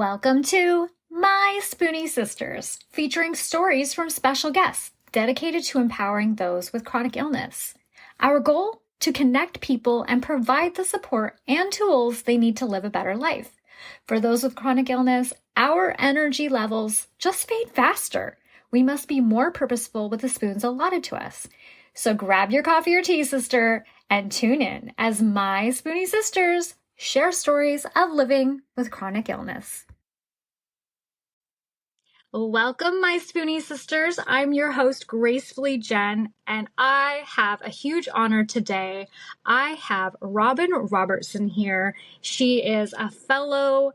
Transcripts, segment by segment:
Welcome to My Spoonie Sisters, featuring stories from special guests dedicated to empowering those with chronic illness. Our goal? To connect people and provide the support and tools they need to live a better life. For those with chronic illness, our energy levels just fade faster. We must be more purposeful with the spoons allotted to us. So grab your coffee or tea, sister, and tune in as My Spoonie Sisters share stories of living with chronic illness. Welcome, my Spoonie Sisters. I'm your host, Gracefully Jen, and I have a huge honor today. I have Robin Robertson here. She is a fellow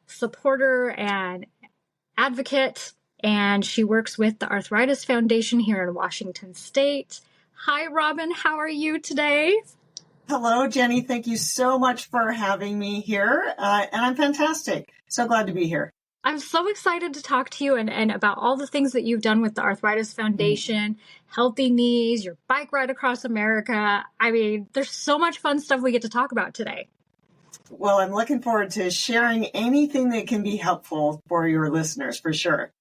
supporter and advocate, and she works with the Arthritis Foundation here in Washington State. Hi, Robin. How are you today? Hello, Jenny. Thank you so much for having me here. And I'm fantastic. So glad to be here. I'm so excited to talk to you and about all the things that you've done with the Arthritis Foundation, Healthy Knees, your bike ride across America. I mean, there's so much fun stuff we get to talk about today. Well, I'm looking forward to sharing anything that can be helpful for your listeners, for sure.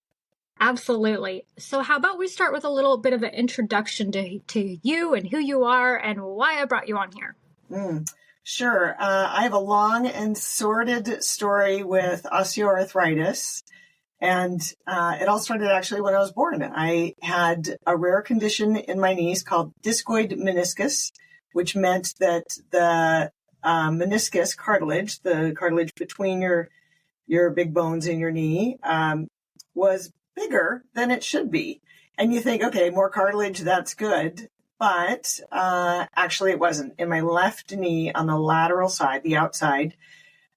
Absolutely. So how about we start with a little bit of an introduction to you and who you are and why I brought you on here. Sure. I have a long and sordid story with osteoarthritis, and it all started actually when I was born. I had a rare condition in my knees called discoid meniscus, which meant that the meniscus cartilage, the cartilage between your big bones in your knee, was bigger than it should be. And you think, okay, more cartilage, that's good. But actually it wasn't. In my left knee on the lateral side, the outside,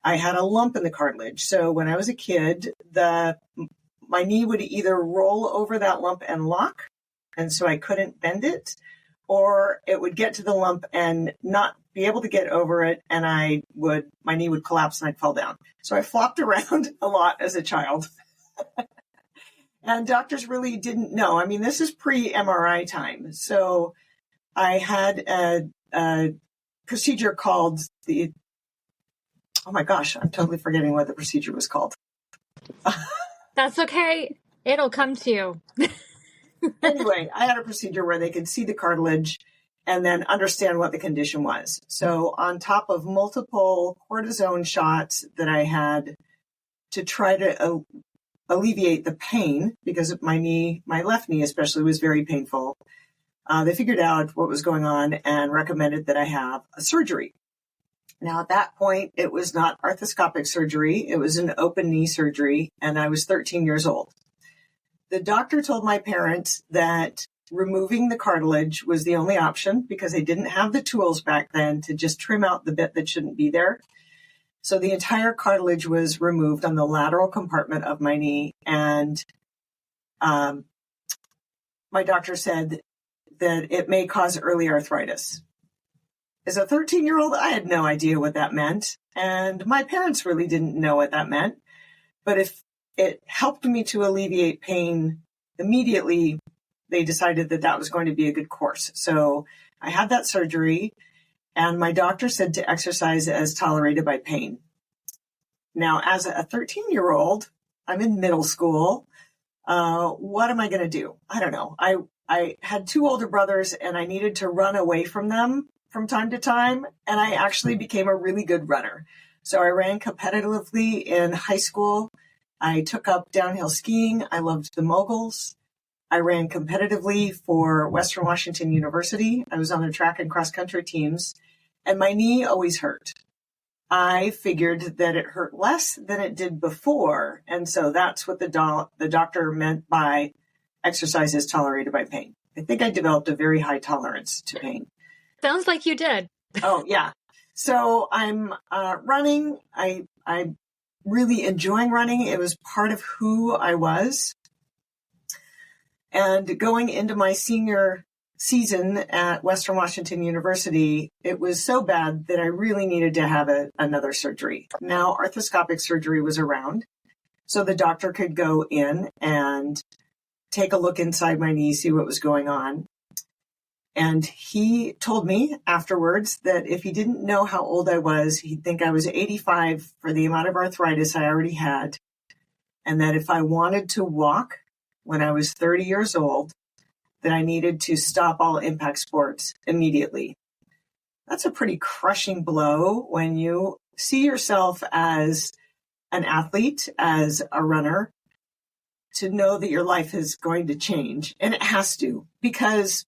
I had a lump in the cartilage. So when I was a kid, my knee would either roll over that lump and lock, and so I couldn't bend it, or it would get to the lump and not be able to get over it, and my knee would collapse and I'd fall down. So I flopped around a lot as a child. And doctors really didn't know. I mean, this is pre-MRI time. So I had a procedure called oh my gosh, I'm totally forgetting what the procedure was called. That's okay. It'll come to you. Anyway, I had a procedure where they could see the cartilage and then understand what the condition was. So on top of multiple cortisone shots that I had to try to alleviate the pain, because my left knee especially was very painful, they figured out what was going on and recommended that I have a surgery. Now, at that point, it was not arthroscopic surgery. It was an open knee surgery, and I was 13 years old. The doctor told my parents that removing the cartilage was the only option because they didn't have the tools back then to just trim out the bit that shouldn't be there. So the entire cartilage was removed on the lateral compartment of my knee, and my doctor said that it may cause early arthritis. As a 13-year-old, I had no idea what that meant, and my parents really didn't know what that meant. But if it helped me to alleviate pain immediately, they decided that that was going to be a good course. So I had that surgery, and my doctor said to exercise as tolerated by pain. Now, as a 13-year-old, I'm in middle school. What am I going to do? I don't know. I had two older brothers, and I needed to run away from them from time to time, and I actually became a really good runner. So I ran competitively in high school. I took up downhill skiing. I loved the moguls. I ran competitively for Western Washington University. I was on the track and cross country teams, and my knee always hurt. I figured that it hurt less than it did before, and so that's what the doctor meant by exercises tolerated by pain. I think I developed a very high tolerance to pain. Sounds like you did. Oh, yeah. So I'm running. I'm really enjoying running. It was part of who I was. And going into my senior season at Western Washington University, it was so bad that I really needed to have another surgery. Now, arthroscopic surgery was around, so the doctor could go in and take a look inside my knee, see what was going on. And he told me afterwards that if he didn't know how old I was, he'd think I was 85 for the amount of arthritis I already had. and that if I wanted to walk when I was 30 years old, that I needed to stop all impact sports immediately. That's a pretty crushing blow when you see yourself as an athlete, as a runner, to know that your life is going to change. And it has to, because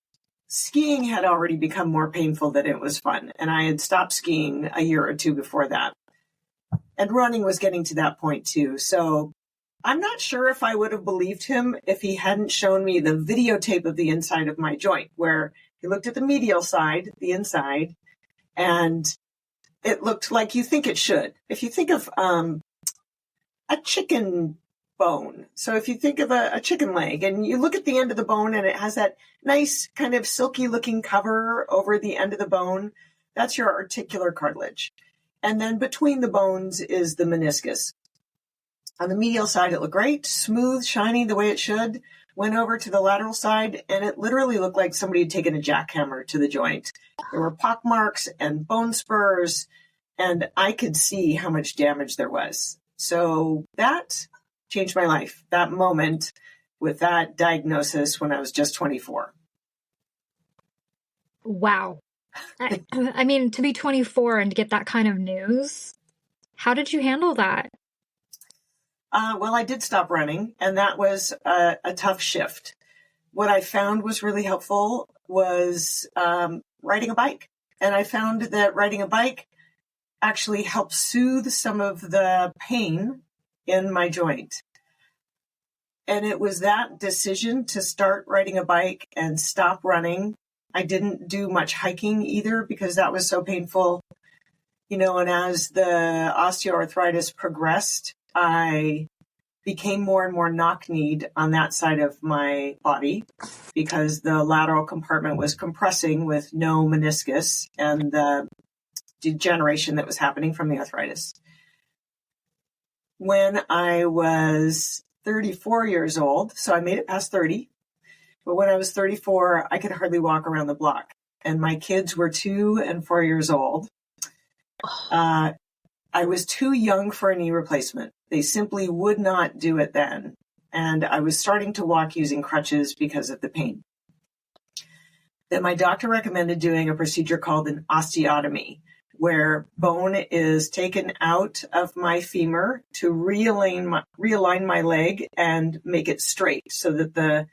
skiing had already become more painful than it was fun. And I had stopped skiing a year or two before that. And running was getting to that point too. So I'm not sure if I would have believed him if he hadn't shown me the videotape of the inside of my joint, where he looked at the medial side, the inside, and it looked like you think it should. If you think of a chicken bone, so if you think of a chicken leg and you look at the end of the bone and it has that nice kind of silky looking cover over the end of the bone, that's your articular cartilage. And then between the bones is the meniscus. On the medial side, it looked great, smooth, shiny the way it should. Went over to the lateral side, and it literally looked like somebody had taken a jackhammer to the joint. There were pock marks and bone spurs, and I could see how much damage there was. So that changed my life, that moment with that diagnosis when I was just 24. Wow. I mean, to be 24 and to get that kind of news, how did you handle that? Well, I did stop running, and that was a tough shift. What I found was really helpful was riding a bike. And I found that riding a bike actually helped soothe some of the pain in my joint. And it was that decision to start riding a bike and stop running. I didn't do much hiking either because that was so painful. And as the osteoarthritis progressed, I became more and more knock-kneed on that side of my body because the lateral compartment was compressing with no meniscus and the degeneration that was happening from the arthritis. When I was 34 years old, so I made it past 30, but when I was 34, I could hardly walk around the block. And my kids were 2 and 4 years old. I was too young for a knee replacement. They simply would not do it then. And I was starting to walk using crutches because of the pain. Then my doctor recommended doing a procedure called an osteotomy, where bone is taken out of my femur to realign my leg and make it straight so that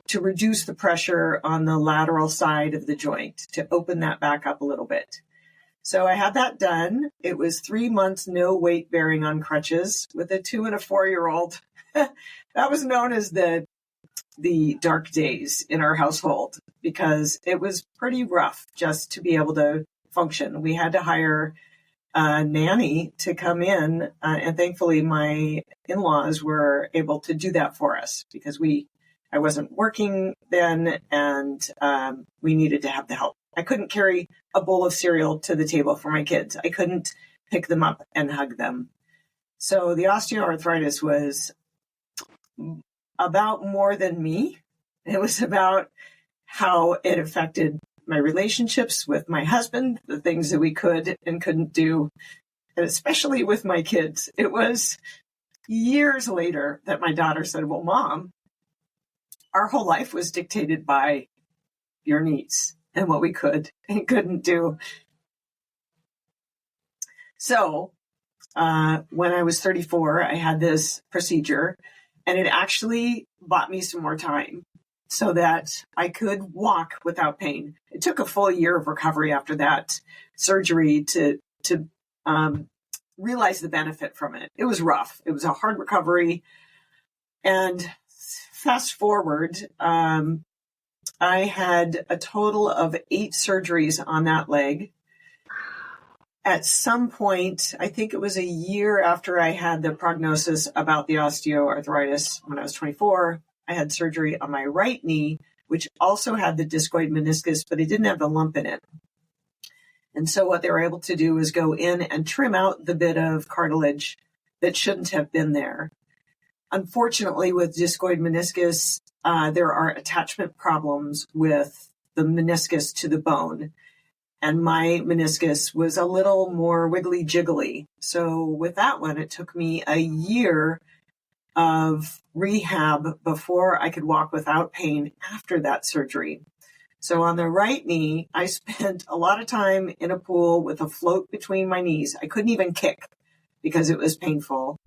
to reduce the pressure on the lateral side of the joint, to open that back up a little bit. So I had that done. It was 3 months, no weight bearing on crutches with a 2 and a 4-year-old. That was known as the dark days in our household because it was pretty rough just to be able to function. We had to hire a nanny to come in, and thankfully my in-laws were able to do that for us because I wasn't working then, and we needed to have the help. I couldn't carry a bowl of cereal to the table for my kids. I couldn't pick them up and hug them. So the osteoarthritis was about more than me. It was about how it affected my relationships with my husband, the things that we could and couldn't do, and especially with my kids. It was years later that my daughter said, "Well, Mom, our whole life was dictated by your needs and what we could and couldn't do." So when I was 34, I had this procedure, and it actually bought me some more time so that I could walk without pain. It took a full year of recovery after that surgery to realize the benefit from it. It was rough. It was a hard recovery. And fast forward, I had a total of 8 surgeries on that leg. At some point, I think it was a year after I had the prognosis about the osteoarthritis when I was 24, I had surgery on my right knee, which also had the discoid meniscus, but it didn't have the lump in it. And so what they were able to do was go in and trim out the bit of cartilage that shouldn't have been there. Unfortunately, with discoid meniscus, there are attachment problems with the meniscus to the bone. And my meniscus was a little more wiggly jiggly. So with that one, it took me a year of rehab before I could walk without pain after that surgery. So on the right knee, I spent a lot of time in a pool with a float between my knees. I couldn't even kick because it was painful.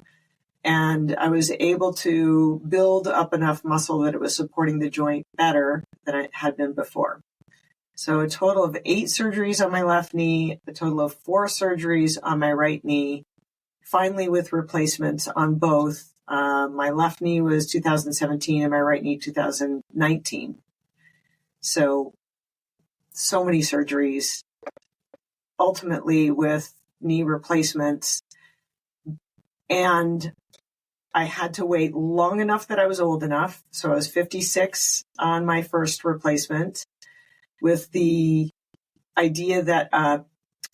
And I was able to build up enough muscle that it was supporting the joint better than it had been before. So a total of 8 surgeries on my left knee, a total of 4 surgeries on my right knee, finally with replacements on both. My left knee was 2017 and my right knee 2019. So many surgeries, ultimately with knee replacements. And I had to wait long enough that I was old enough. So I was 56 on my first replacement with the idea that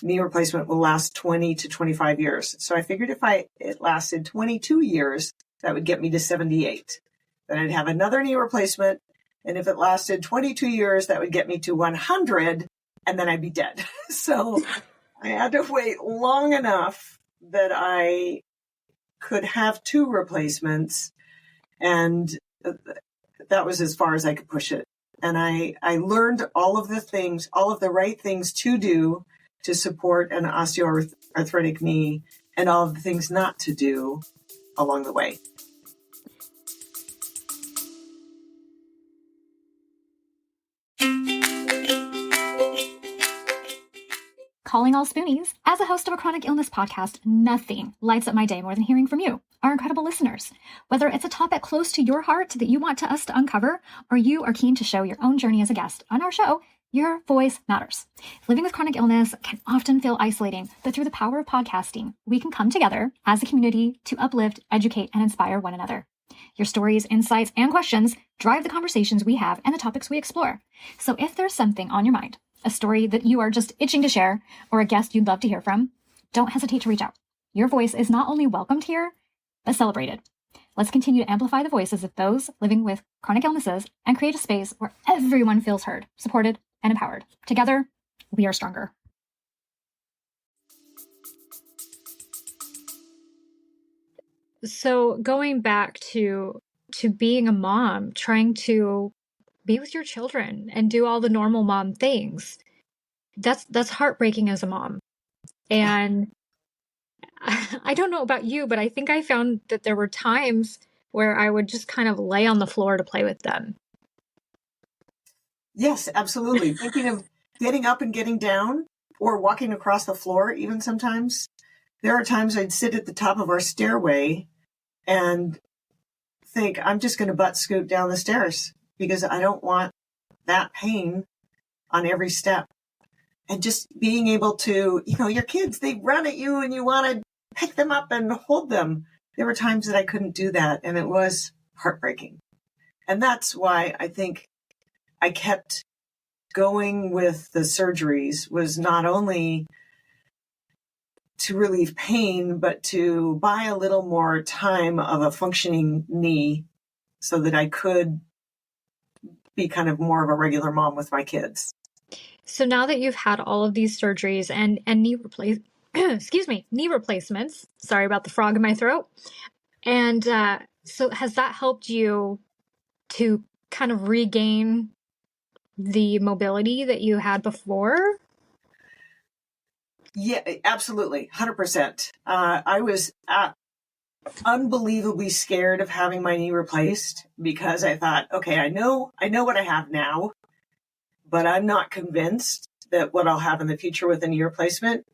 knee replacement will last 20 to 25 years. So I figured if it lasted 22 years, that would get me to 78. Then I'd have another knee replacement. And if it lasted 22 years, that would get me to 100, and then I'd be dead. So I had to wait long enough that I could have 2 replacements, and that was as far as I could push it. And I learned all of the right things to do to support an osteoarthritic knee, and all of the things not to do along the way. Calling all Spoonies. As a host of a chronic illness podcast, nothing lights up my day more than hearing from you, our incredible listeners. Whether it's a topic close to your heart that you want us to uncover, or you are keen to show your own journey as a guest on our show, your voice matters. Living with chronic illness can often feel isolating, but through the power of podcasting, we can come together as a community to uplift, educate, and inspire one another. Your stories, insights, and questions drive the conversations we have and the topics we explore. So if there's something on your mind, a story that you are just itching to share, or a guest you'd love to hear from, don't hesitate to reach out. Your voice is not only welcomed here, but celebrated. Let's continue to amplify the voices of those living with chronic illnesses and create a space where everyone feels heard, supported, and empowered. Together, we are stronger. So going back to being a mom, trying to be with your children and do all the normal mom things. That's heartbreaking as a mom. And I don't know about you, but I think I found that there were times where I would just kind of lay on the floor to play with them. Yes, absolutely. Thinking of getting up and getting down, or walking across the floor even sometimes. There are times I'd sit at the top of our stairway and think, I'm just going to butt scoot down the stairs because I don't want that pain on every step. And just being able to, your kids, they run at you and you want to pick them up and hold them. There were times that I couldn't do that, and it was heartbreaking. And that's why I think I kept going with the surgeries, was not only to relieve pain, but to buy a little more time of a functioning knee so that I could be kind of more of a regular mom with my kids. So now that you've had all of these surgeries and knee knee replacements, sorry about the frog in my throat. And so has that helped you to kind of regain the mobility that you had before? Yeah, absolutely. 100%. I was unbelievably scared of having my knee replaced because I thought, okay, I know what I have now, but I'm not convinced that what I'll have in the future with a knee replacement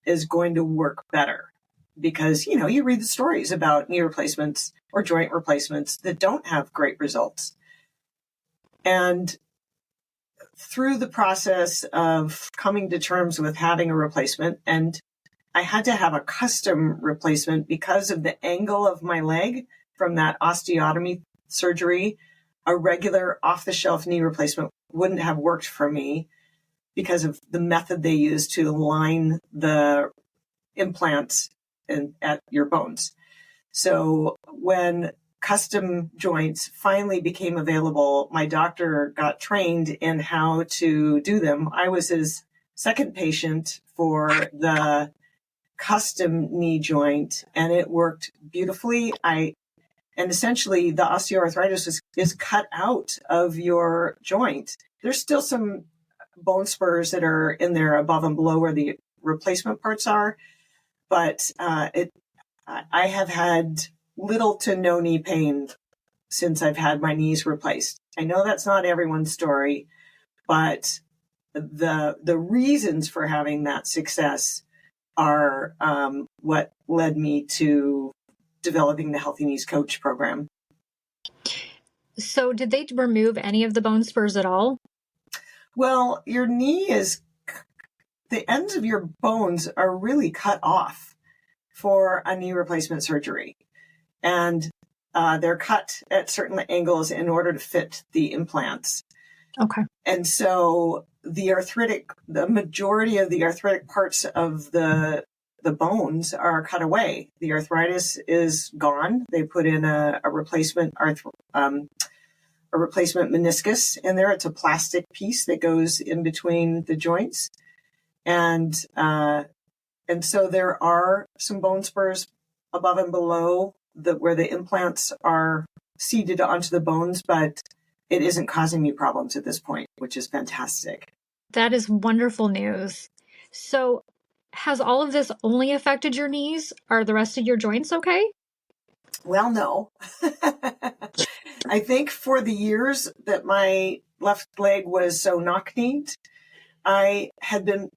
is going to work better. Because, you read the stories about knee replacements or joint replacements that don't have great results. And through the process of coming to terms with having a replacement, and I had to have a custom replacement because of the angle of my leg from that osteotomy surgery. A regular off-the-shelf knee replacement wouldn't have worked for me because of the method they use to line the implants at your bones. So when custom joints finally became available, my doctor got trained in how to do them. I was his second patient for the custom knee joint, and it worked beautifully. I And essentially the osteoarthritis is cut out of your joint. There's still some bone spurs that are in there above and below where the replacement parts are. But I have had little to no knee pain since I've had my knees replaced. I know that's not everyone's story, but the reasons for having that success are what led me to developing the Healthy Knees Coach program. So did they remove any of the bone spurs at all? Well, your knee is, the ends of your bones are really cut off for a knee replacement surgery. And they're cut at certain angles in order to fit the implants. Okay. And so the majority of the arthritic parts of the bones are cut away. The arthritis is gone. They put in a replacement meniscus in there. It's a plastic piece that goes in between the joints. And so there are some bone spurs above and below where the implants are seated onto the bones, but it isn't causing me problems at this point, which is fantastic. That is wonderful news. So has all of this only affected your knees? Are the rest of your joints okay? Well, no. I think for the years that my left leg was so knock-kneed, I had been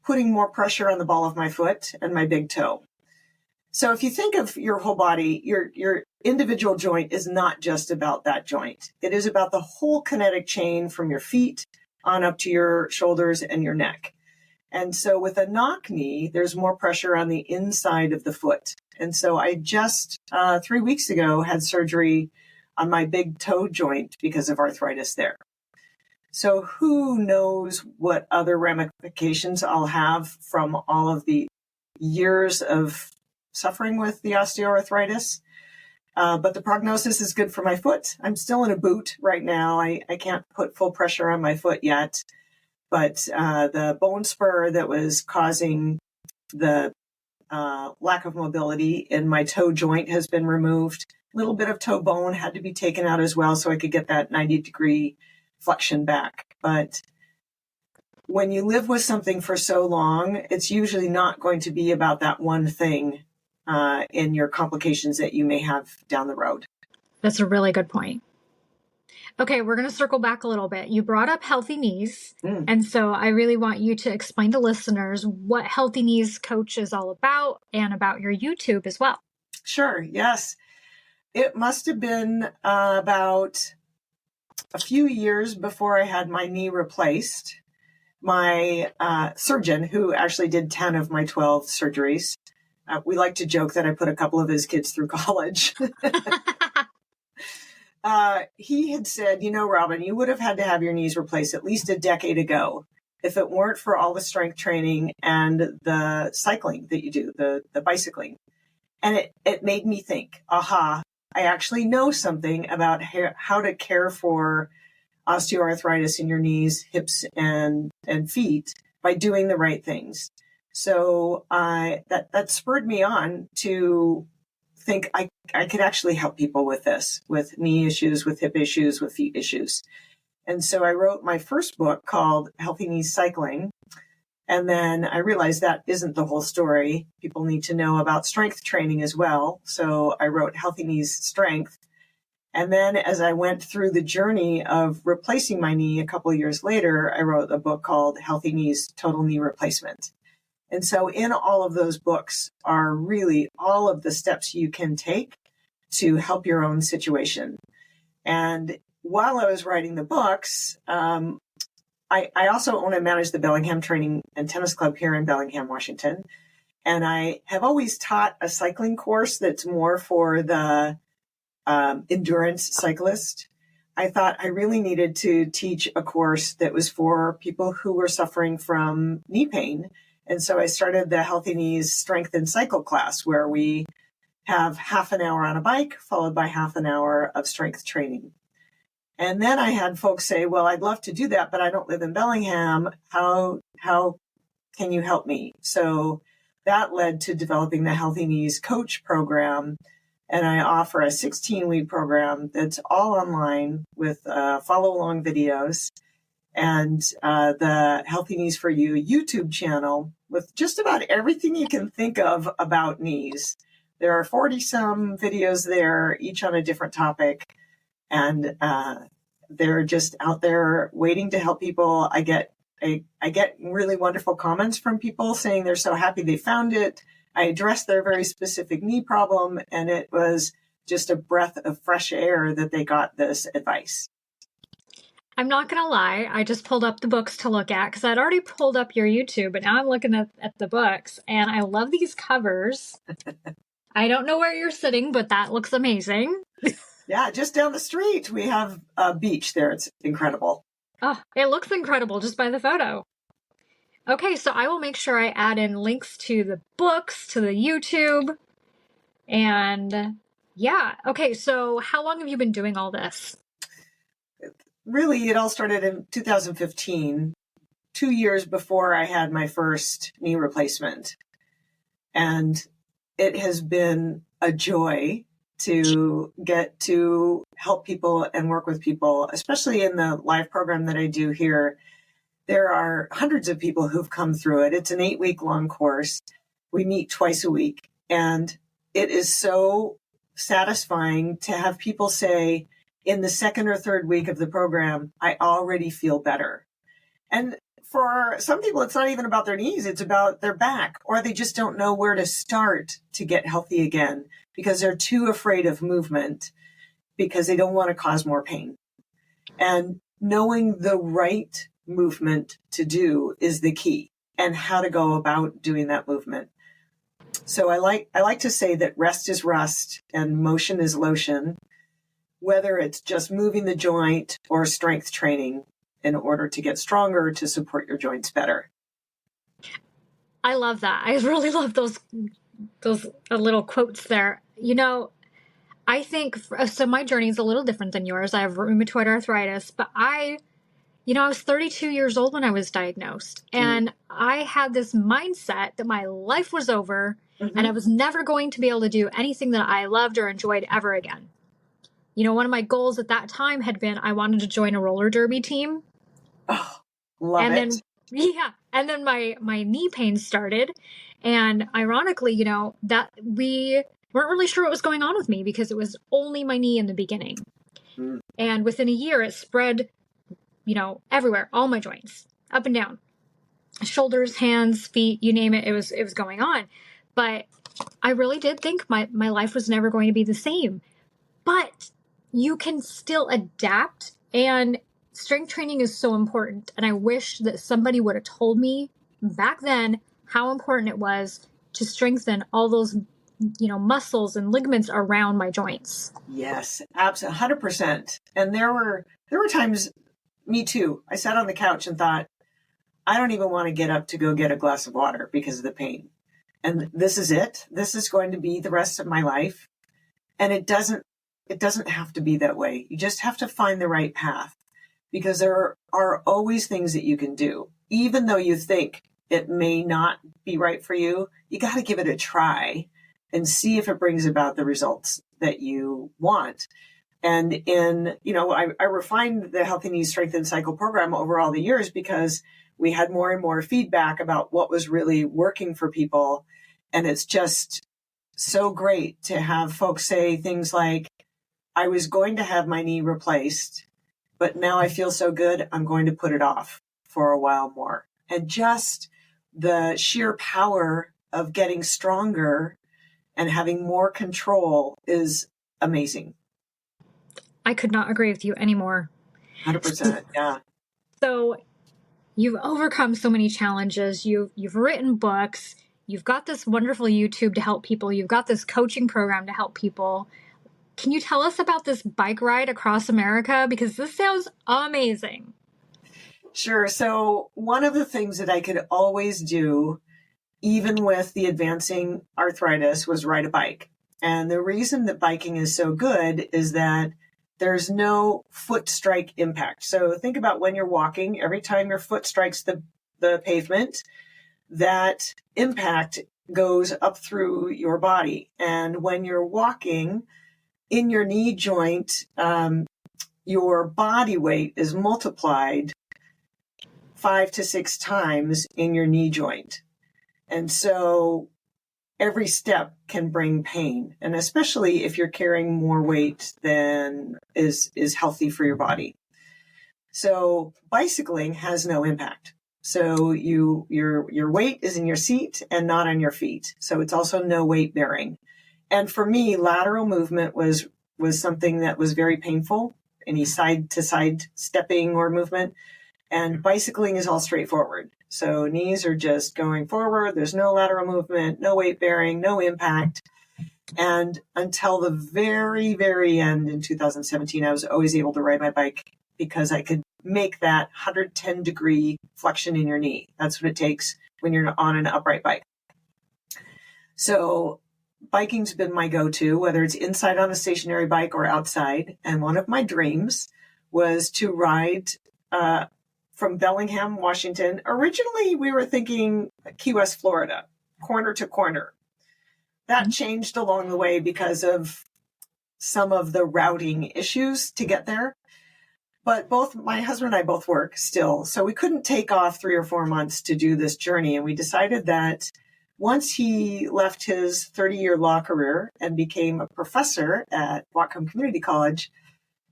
putting more pressure on the ball of my foot and my big toe. So if you think of your whole body, your individual joint is not just about that joint. It is about the whole kinetic chain from your feet on up to your shoulders and your neck. And so with a knock knee, there's more pressure on the inside of the foot. And so I just 3 weeks ago had surgery on my big toe joint because of arthritis there. So who knows what other ramifications I'll have from all of the years of suffering with the osteoarthritis. But the prognosis is good for my foot. I'm still in a boot right now. I can't put full pressure on my foot yet. But the bone spur that was causing the lack of mobility in my toe joint has been removed. A little bit of toe bone had to be taken out as well so I could get that 90-degree flexion back. But when you live with something for so long, it's usually not going to be about that one thing in your complications that you may have down the road. That's a really good point. Okay, we're going to circle back a little bit. You brought up Healthy Knees. And so I really want you to explain to listeners what Healthy Knees Coach is all about and about your YouTube as well. Sure, yes. It must have been about a few years before I had my knee replaced. My surgeon, who actually did 10 of my 12 surgeries, we like to joke that I put a couple of his kids through college. He had said, Robin, you would have had to have your knees replaced at least a decade ago if it weren't for all the strength training and the cycling that you do, the bicycling. And it made me think, I actually know something about how to care for osteoarthritis in your knees, hips, and feet by doing the right things. So that spurred me on to think I could actually help people with this, with knee issues, with hip issues, with feet issues. And so I wrote my first book called Healthy Knees Cycling. And then I realized that isn't the whole story. People need to know about strength training as well. So I wrote Healthy Knees Strength. And then as I went through the journey of replacing my knee a couple of years later, I wrote a book called Healthy Knees Total Knee Replacement. And so in all of those books are really all of the steps you can take to help your own situation. And while I was writing the books, I also own and manage the Bellingham Training and Tennis Club here in Bellingham, Washington. And I have always taught a cycling course that's more for the endurance cyclist. I thought I really needed to teach a course that was for people who were suffering from knee pain. And so I started the Healthy Knees Strength and Cycle class, where we have half an hour on a bike, followed by half an hour of strength training. And then I had folks say, well, I'd love to do that, but I don't live in Bellingham. How can you help me? So that led to developing the Healthy Knees Coach program And I offer a 16-week program that's all online with follow-along videos and the Healthy Knees for You YouTube channel with just about everything you can think of about knees. There are 40-some videos there, each on a different topic. And they're just out there waiting to help people. I get really wonderful comments from people saying they're so happy they found it. I addressed their very specific knee problem, and it was just a breath of fresh air that they got this advice. I'm not going to lie. I just pulled up the books to look at because I'd already pulled up your YouTube, but now I'm looking at the books, and I love these covers. I don't know where you're sitting, but that looks amazing. Yeah, just down the street, we have a beach there. It's incredible. Oh, it looks incredible just by the photo. Okay, so I will make sure I add in links to the books, to the YouTube, and yeah. Okay, so how long have you been doing all this? Really, it all started in 2015, 2 years before I had my first knee replacement. And it has been a joy to get to help people and work with people, especially in the live program that I do here. There are hundreds of people who've come through it. It's an 8-week long course. We meet twice a week. And it is so satisfying to have people say in the second or third week of the program, I already feel better. And for some people, it's not even about their knees. It's about their back, or they just don't know where to start to get healthy again because they're too afraid of movement because they don't want to cause more pain. And knowing the right movement to do is the key, and how to go about doing that movement. So I like to say that rest is rust and motion is lotion, whether it's just moving the joint or strength training in order to get stronger to support your joints better. I love that. I really love those little quotes there. You know, I think so. My journey is a little different than yours. I have rheumatoid arthritis, but I was 32 years old when I was diagnosed, and I had this mindset that my life was over and I was never going to be able to do anything that I loved or enjoyed ever again. You know, one of my goals at that time had been I wanted to join a roller derby team. Oh, love it. And then my knee pain started, and ironically, that we weren't really sure what was going on with me because it was only my knee in the beginning. And within a year it spread, everywhere, all my joints, up and down, shoulders, hands, feet, you name it. It was going on. But I really did think my life was never going to be the same. But you can still adapt, and strength training is so important. And I wish that somebody would have told me back then how important it was to strengthen all those, muscles and ligaments around my joints. Yes, absolutely, 100%. And there were times, me too, I sat on the couch and thought, I don't even want to get up to go get a glass of water because of the pain. And this is it. This is going to be the rest of my life. And it doesn't have to be that way. You just have to find the right path, because there are always things that you can do. Even though you think it may not be right for you, you got to give it a try and see if it brings about the results that you want. And I refined the Healthy Knees Strength and Cycle program over all the years because we had more and more feedback about what was really working for people. And it's just so great to have folks say things like, I was going to have my knee replaced, but now I feel so good, I'm going to put it off for a while more. And just the sheer power of getting stronger and having more control is amazing. I could not agree with you anymore. 100%, yeah. So you've overcome so many challenges. You've written books. You've got this wonderful YouTube to help people. You've got this coaching program to help people. Can you tell us about this bike ride across America? Because this sounds amazing. Sure. So one of the things that I could always do, even with the advancing arthritis, was ride a bike. And the reason that biking is so good is that there's no foot strike impact. So think about when you're walking, every time your foot strikes the pavement, that impact goes up through your body. And when you're walking in your knee joint, your body weight is multiplied 5 to 6 times in your knee joint. And so every step can bring pain, and especially if you're carrying more weight than is healthy for your body. So bicycling has no impact. So your weight is in your seat and not on your feet. So it's also no weight bearing. And for me, lateral movement was something that was very painful, any side to side stepping or movement. And bicycling is all straightforward. So knees are just going forward. There's no lateral movement, no weight bearing, no impact. And until the very, very end in 2017, I was always able to ride my bike because I could make that 110 degree flexion in your knee. That's what it takes when you're on an upright bike. So biking's been my go-to, whether it's inside on a stationary bike or outside. And one of my dreams was to ride from Bellingham, Washington. Originally, we were thinking Key West, Florida, corner to corner. That changed along the way because of some of the routing issues to get there. But both my husband and I both work still, so we couldn't take off 3 or 4 months to do this journey. And we decided that once he left his 30-year law career and became a professor at Whatcom Community College,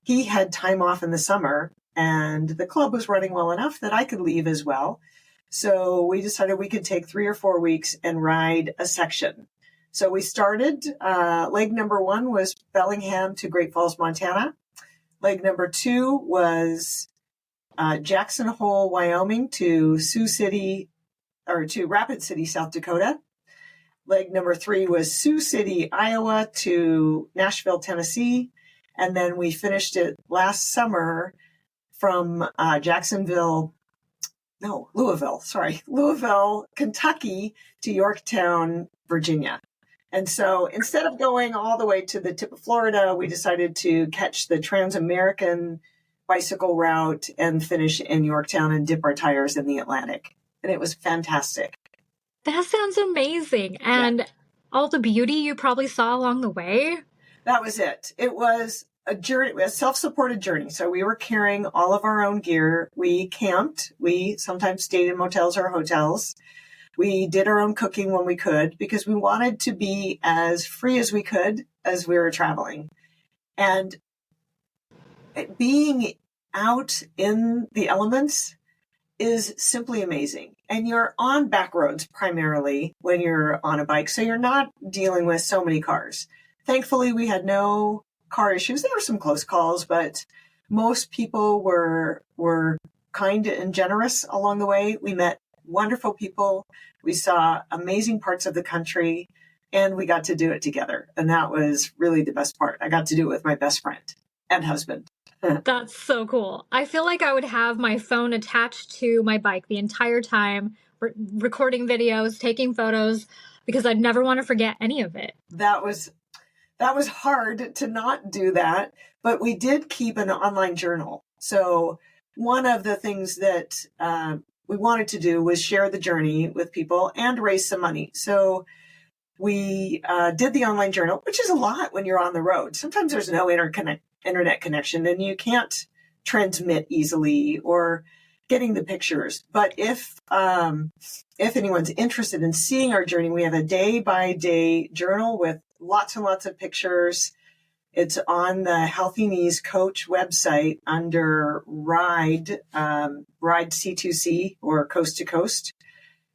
he had time off in the summer, and the club was running well enough that I could leave as well. So we decided we could take 3 or 4 weeks and ride a section. So we started, leg number 1 was Bellingham to Great Falls, Montana. Leg number 2 was Jackson Hole, Wyoming to Sioux City, or to Rapid City, South Dakota. Leg number 3 was Sioux City, Iowa to Nashville, Tennessee. And then we finished it last summer from Louisville, Kentucky to Yorktown, Virginia. And so instead of going all the way to the tip of Florida, we decided to catch the Trans-American bicycle route and finish in Yorktown and dip our tires in the Atlantic. And it was fantastic. That sounds amazing. And all the beauty you probably saw along the way. That was it. It was a journey, a self-supported journey. So we were carrying all of our own gear. We camped. We sometimes stayed in motels or hotels. We did our own cooking when we could because we wanted to be as free as we could as we were traveling. And being out in the elements is simply amazing. And you're on back roads primarily when you're on a bike, so you're not dealing with so many cars. Thankfully, we had no car issues. There were some close calls, but most people were kind and generous along the way. We met wonderful people. We saw amazing parts of the country, and we got to do it together. And that was really the best part. I got to do it with my best friend and husband. That's so cool. I feel like I would have my phone attached to my bike the entire time, recording videos, taking photos, because I'd never want to forget any of it. That was hard to not do that, but we did keep an online journal. So one of the things that we wanted to do was share the journey with people and raise some money. So we did the online journal, which is a lot when you're on the road. Sometimes there's no internet connection and you can't transmit easily or getting the pictures. But if anyone's interested in seeing our journey, we have a day-by-day journal with lots and lots of pictures. It's on the Healthy Knees Coach website under Ride C2C or Coast to Coast.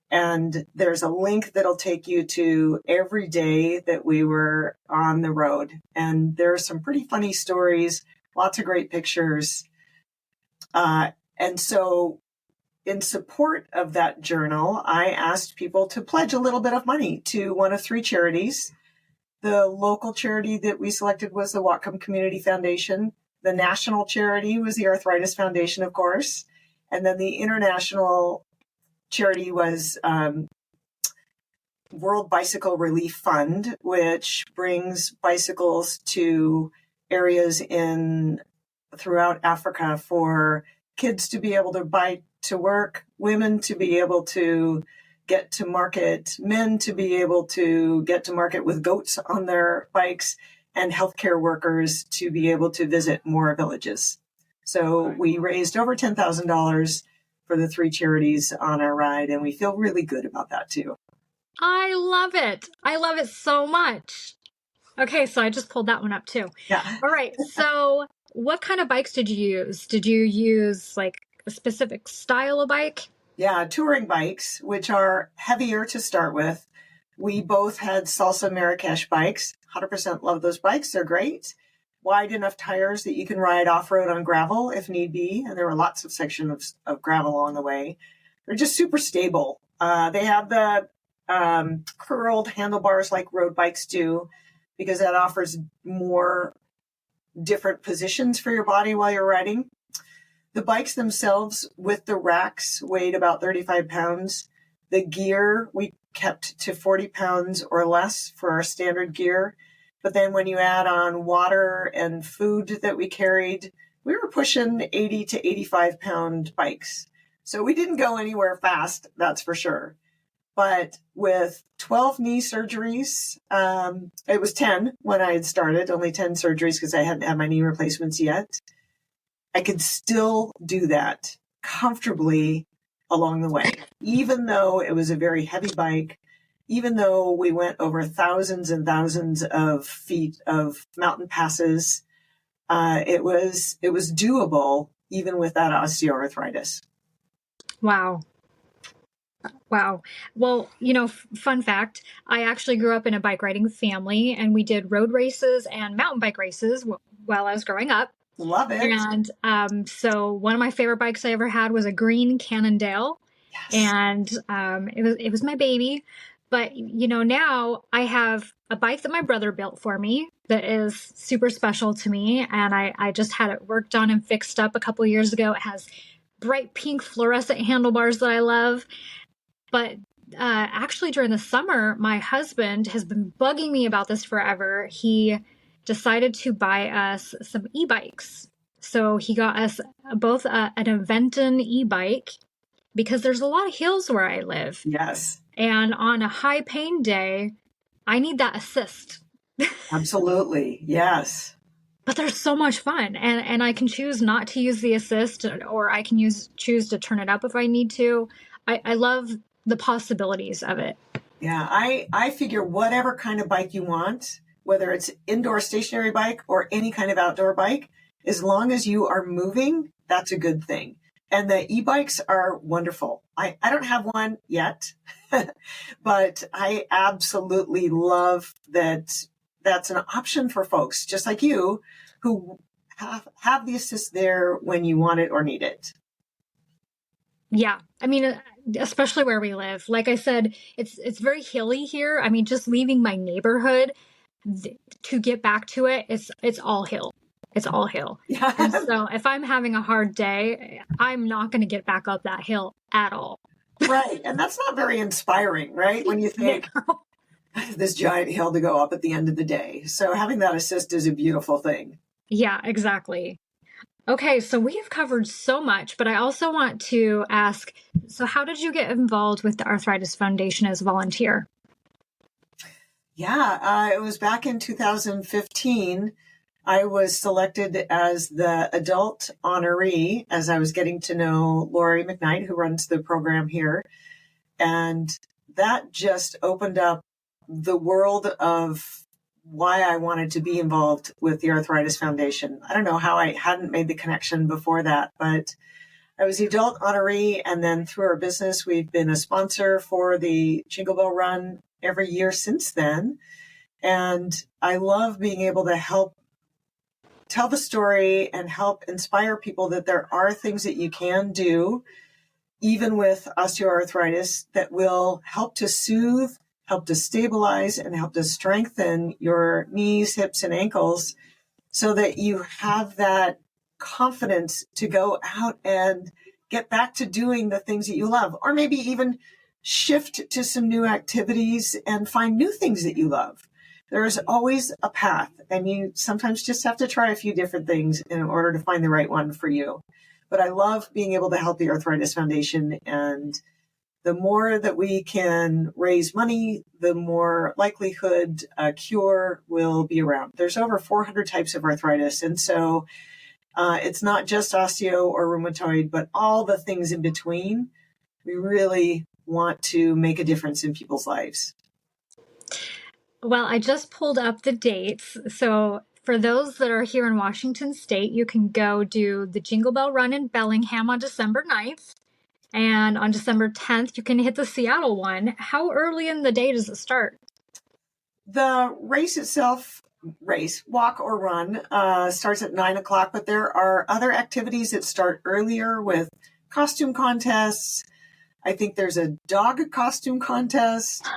And there's a link that'll take you to every day that we were on the road. And there are some pretty funny stories, lots of great pictures. And so in support of that journal, I asked people to pledge a little bit of money to one of 3 charities. The local charity that we selected was the Whatcom Community Foundation. The national charity was the Arthritis Foundation, of course. And then the international charity was World Bicycle Relief Fund, which brings bicycles to areas throughout Africa for kids to be able to bike to work, women to be able to get to market, men to be able to get to market with goats on their bikes, and healthcare workers to be able to visit more villages. So we raised over $10,000 for the 3 charities on our ride, and we feel really good about that too. I love it. I love it so much. Okay, so I just pulled that one up too. Yeah. All right. So what kind of bikes did you use? Did you use like a specific style of bike? Yeah, touring bikes, which are heavier to start with. We both had Salsa Marrakesh bikes. 100% love those bikes. They're great. Wide enough tires that you can ride off-road on gravel if need be. And there were lots of sections of gravel along the way. They're just super stable. They have the curled handlebars like road bikes do, because that offers more different positions for your body while you're riding. The bikes themselves with the racks weighed about 35 pounds. The gear we kept to 40 pounds or less for our standard gear. But then when you add on water and food that we carried, we were pushing 80 to 85 pound bikes. So we didn't go anywhere fast, that's for sure. But with 12 knee surgeries, it was 10 when I had started, only 10 surgeries because I hadn't had my knee replacements yet. I could still do that comfortably along the way, even though it was a very heavy bike, even though we went over thousands and thousands of feet of mountain passes. It was doable even with that osteoarthritis. Wow. Wow. Well, fun fact, I actually grew up in a bike riding family, and we did road races and mountain bike races while I was growing up. Love it. And so one of my favorite bikes I ever had was a green Cannondale. Yes. And it was my baby. But, now I have a bike that my brother built for me that is super special to me. And I just had it worked on and fixed up a couple years ago. It has bright pink fluorescent handlebars that I love. But actually, during the summer, my husband has been bugging me about this forever. He decided to buy us some e-bikes. So he got us both an Aventon e-bike, because there's a lot of hills where I live. Yes. And on a high pain day, I need that assist. Absolutely. Yes. But they're so much fun. And I can choose not to use the assist, or I can choose to turn it up if I need to. I love the possibilities of it. Yeah, I figure whatever kind of bike you want, whether it's indoor stationary bike or any kind of outdoor bike, as long as you are moving, that's a good thing. And the e-bikes are wonderful. I don't have one yet, but I absolutely love that that's an option for folks just like you who have the assist there when you want it or need it. Yeah. I mean, especially where we live. Like I said, it's very hilly here. I mean, just leaving my neighborhood to get back to it, it's all hill. It's all hill. Yeah. And so if I'm having a hard day, I'm not going to get back up that hill at all. Right. And that's not very inspiring, right? When you think this giant hill to go up at the end of the day. So having that assist is a beautiful thing. Yeah, exactly. Okay, so we have covered so much, but I also want to ask, so how did you get involved with the Arthritis Foundation as a volunteer? Yeah, it was back in 2015. I was selected as the adult honoree as I was getting to know Lori McKnight, who runs the program here. And that just opened up the world of why I wanted to be involved with the Arthritis Foundation. I don't know how I hadn't made the connection before that, but I was the adult honoree. And then through our business, we've been a sponsor for the Jingle Bell Run every year since then. And I love being able to help tell the story and help inspire people that there are things that you can do, even with osteoarthritis, that will help to soothe, help to stabilize, and help to strengthen your knees, hips, and ankles so that you have that confidence to go out and get back to doing the things that you love, or maybe even shift to some new activities and find new things that you love. There's always a path, and you sometimes just have to try a few different things in order to find the right one for you. But I love being able to help the Arthritis Foundation and The more that we can raise money, the more likelihood a cure will be around. There's over 400 types of arthritis. And so it's not just osteo or rheumatoid, but all the things in between. We really want to make a difference in people's lives. Well, I just pulled up the dates. So for those that are here in Washington State, you can go do the Jingle Bell Run in Bellingham on December 9th. And on December 10th, you can hit the Seattle one. How early in the day does it start? The race itself, walk or run, starts at 9 o'clock, but there are other activities that start earlier with costume contests. I think there's a dog costume contest.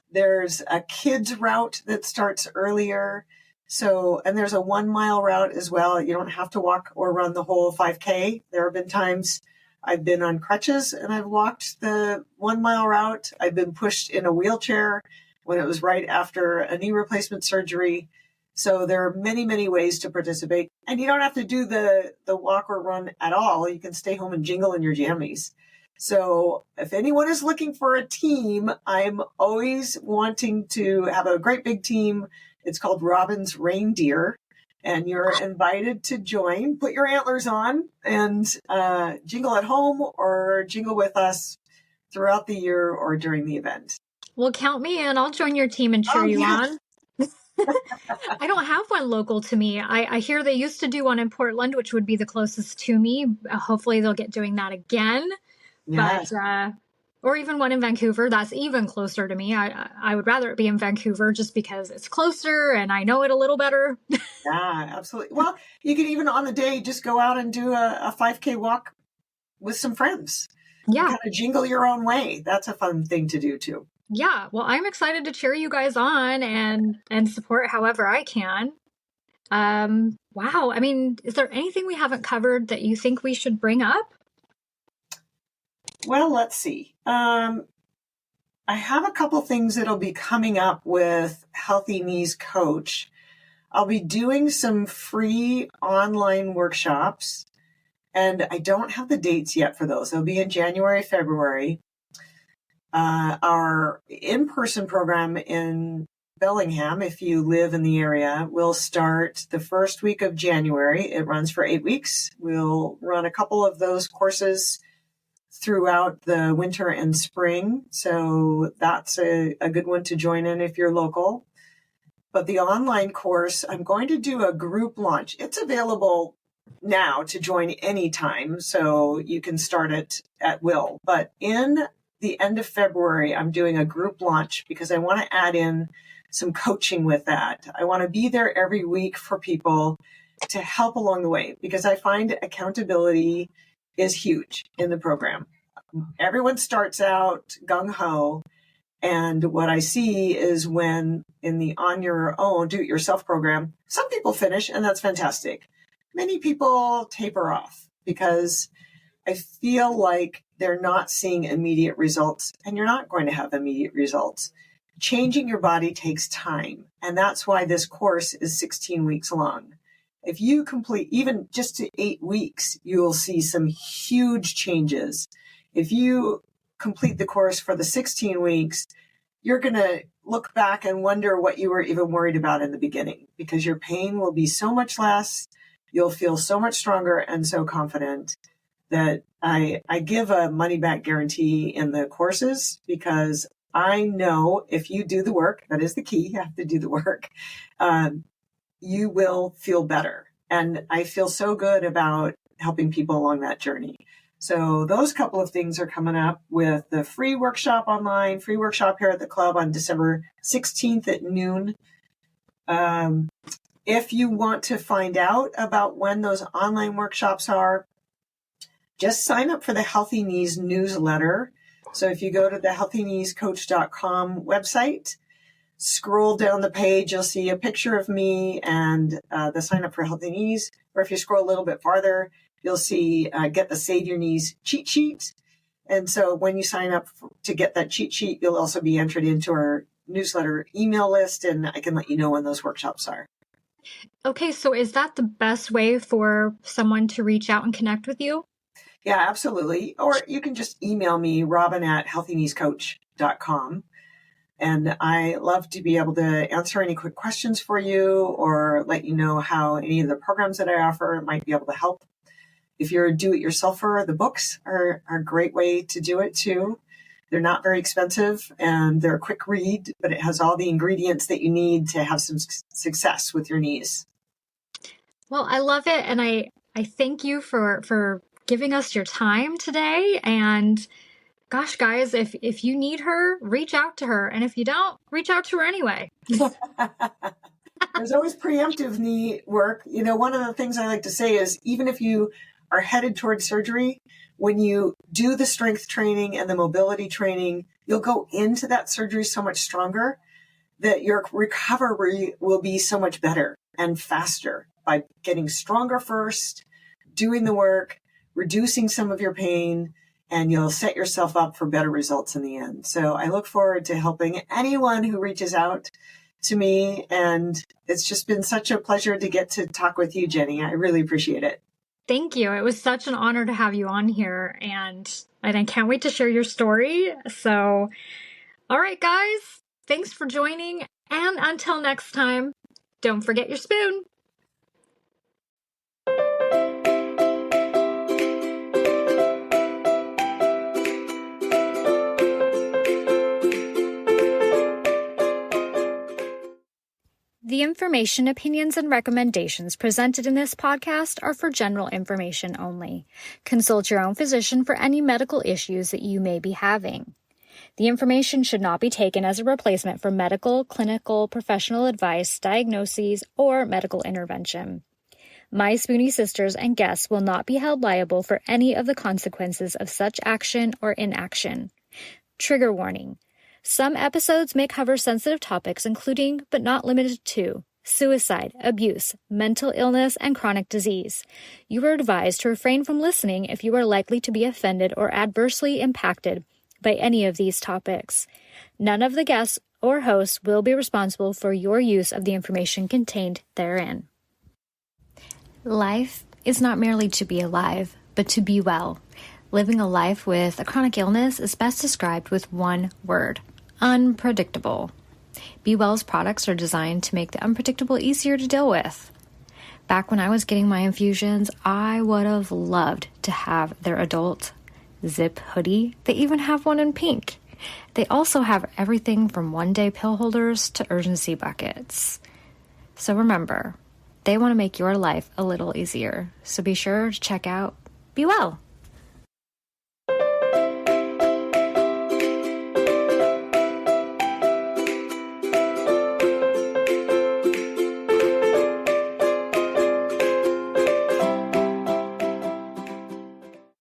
There's a kids route that starts earlier. So, and there's a 1 mile route as well. You don't have to walk or run the whole 5K. There have been times I've been on crutches and I've walked the 1 mile route. I've been pushed in a wheelchair when it was right after a knee replacement surgery. So there are many, many ways to participate. And you don't have to do the walk or run at all. You can stay home and jingle in your jammies. So if anyone is looking for a team, I'm always wanting to have a great big team. It's called Robin's Reindeer, and you're invited to join. Put your antlers on and jingle at home or jingle with us throughout the year or during the event. Well, count me in. I'll join your team and cheer you on. I don't have one local to me. I hear they used to do one in Portland, which would be the closest to me. Hopefully they'll get doing that again. Yes. But or even one in Vancouver. That's even closer to me. I would rather it be in Vancouver just because it's closer and I know it a little better. Yeah, absolutely. Well, you could even on the day just go out and do a 5K walk with some friends. Yeah. Kind of jingle your own way. That's a fun thing to do too. Yeah. Well, I'm excited to cheer you guys on and support however I can. Wow. I mean, is there anything we haven't covered that you think we should bring up? Well, let's see. I have a couple things that'll be coming up with Healthy Knees Coach. I'll be doing some free online workshops, and I don't have the dates yet for those. They'll be in January, February. Our in-person program in Bellingham, if you live in the area, will start the first week of January. It runs for 8 weeks. We'll run a couple of those courses throughout the winter and spring. So that's a good one to join in if you're local. But the online course, I'm going to do a group launch. It's available now to join anytime, so you can start it at will. But in the end of February, I'm doing a group launch because I want to add in some coaching with that. I want to be there every week for people to help along the way because I find accountability is huge in the program. Everyone starts out gung-ho, and what I see is when in the on your own do-it-yourself program, some people finish, and that's fantastic. Many people taper off because I feel like they're not seeing immediate results, and you're not going to have immediate results. Changing your body takes time, and that's why this course is 16 weeks long. If you complete even just to 8 weeks, you will see some huge changes. If you complete the course for the 16 weeks, you're going to look back and wonder what you were even worried about in the beginning because your pain will be so much less. You'll feel so much stronger and so confident that I give a money back guarantee in the courses because I know if you do the work, that is the key, you have to do the work, you will feel better. And I feel so good about helping people along that journey. So those couple of things are coming up with the free workshop online, free workshop here at the club on December 16th at noon. If you want to find out about when those online workshops are, just sign up for the Healthy Knees newsletter. So if you go to the healthykneescoach.com website, scroll down the page, you'll see a picture of me and the sign up for Healthy Knees. Or if you scroll a little bit farther, you'll see get the Save Your Knees cheat sheet. And so when you sign up to get that cheat sheet, you'll also be entered into our newsletter email list, and I can let you know when those workshops are. Okay, so is that the best way for someone to reach out and connect with you? Yeah, absolutely. Or you can just email me, robin@healthykneescoach.com. And I love to be able to answer any quick questions for you or let you know how any of the programs that I offer might be able to help. If you're a do-it-yourselfer, the books are a great way to do it too. They're not very expensive and they're a quick read, but it has all the ingredients that you need to have some success with your knees. Well, I love it. And I thank you for giving us your time today. And gosh, guys, if you need her, reach out to her. And if you don't, reach out to her anyway. There's always preemptive knee work. You know, one of the things I like to say is even if you are headed towards surgery, when you do the strength training and the mobility training, you'll go into that surgery so much stronger that your recovery will be so much better and faster by getting stronger first, doing the work, reducing some of your pain, and you'll set yourself up for better results in the end. So I look forward to helping anyone who reaches out to me. And it's just been such a pleasure to get to talk with you, Jenny. I really appreciate it. Thank you. It was such an honor to have you on here. And I can't wait to share your story. So, all right, guys, thanks for joining. And until next time, don't forget your spoon. The information, opinions, and recommendations presented in this podcast are for general information only. Consult your own physician for any medical issues that you may be having. The information should not be taken as a replacement for medical, clinical, professional advice, diagnoses, or medical intervention. My Spoonie sisters and guests will not be held liable for any of the consequences of such action or inaction. Trigger warning. Some episodes may cover sensitive topics including, but not limited to, suicide, abuse, mental illness, and chronic disease. You are advised to refrain from listening if you are likely to be offended or adversely impacted by any of these topics. None of the guests or hosts will be responsible for your use of the information contained therein. Life is not merely to be alive, but to be well. Living a life with a chronic illness is best described with one word: unpredictable. Be Well's products are designed to make the unpredictable easier to deal with. Back when I was getting my infusions, I would have loved to have their adult zip hoodie. They even have one in pink. They also have everything from one-day pill holders to urgency buckets. So remember, they want to make your life a little easier. So be sure to check out Be Well.